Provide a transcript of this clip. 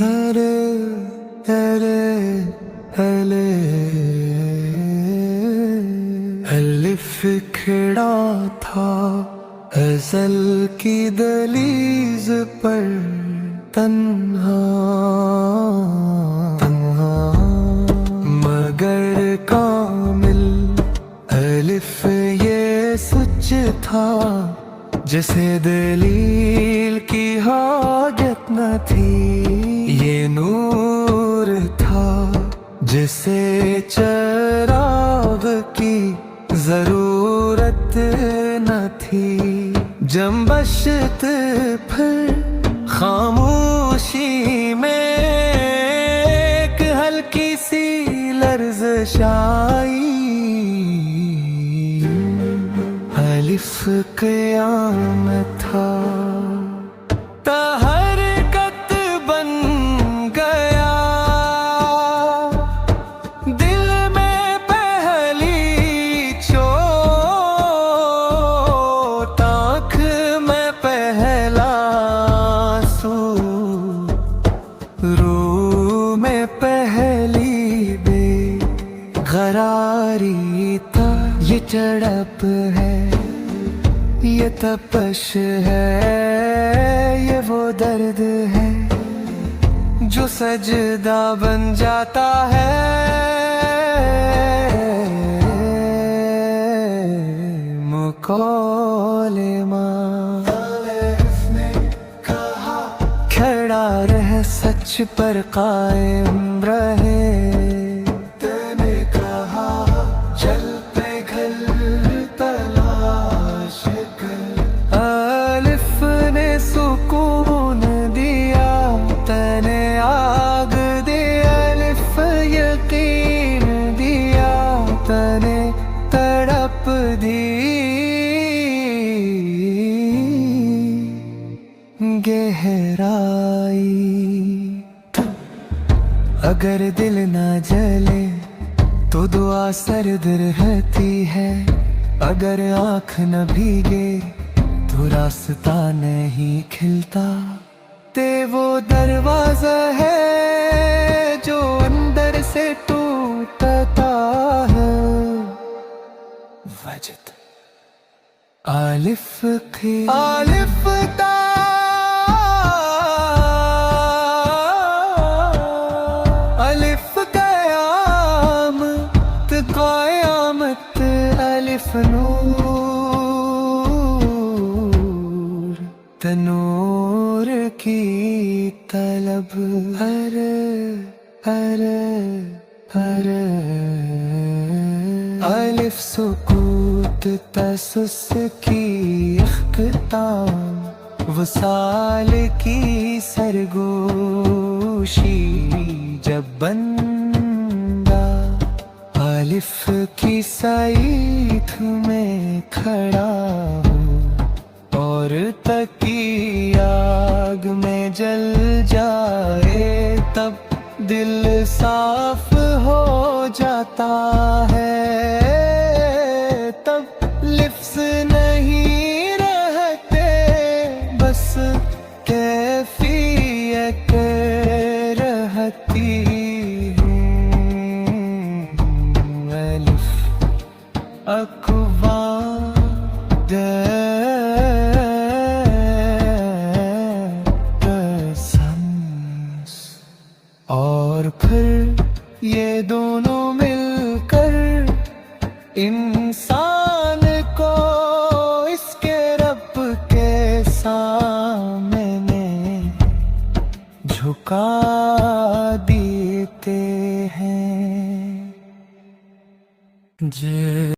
ارے ارے ارے الف کھڑا تھا ازل کی دہلیز پر تنہا مگر کامل الف یہ سچ تھا جسے دلیل کی حاجت نہ تھی، یہ نور تھا جسے چراغ کی ضرورت نہ تھی، جنبشت پھر خاموشی میں ایک ہلکی سی لرزش آئی، الف قیام تھا تحرکت بن گیا، دل میں پہلی چوٹ، آنکھ میں پہلا آنسو، روح میں پہلی بے قراری تھا، یہ تڑپ ہے، یہ تپش ہے، یہ وہ درد ہے جو سجدہ بن جاتا ہے، مکالمہ کھڑا رہ، سچ پر قائم رہے، تڑپ دی گہرائی، اگر دل نہ جلے تو دعا سرد رہتی ہے، اگر آنکھ نہ بھیگے تو راستہ نہیں کھلتا، تے وہ دروازہ ہے جو اندر سے ٹوٹتا ہے، وجد الف کی الف تا الف قیامت قیامت، الف نور تنور کی طلب، الف سکوت تسس کی اختتام، وصال کی سرگوشی، جب بندہ الف کی سائیت میں کھڑا ہو اور تکی آگ میں جل جائے، تب دل صاف ہو جاتا ہے، تب لفظ نہیں رہتے، بس کیفیت رہتی ہے، الف اقوام اور پھر یہ دونوں مل کر انسان کو اس کے رب کے سامنے جھکا دیتے ہیں۔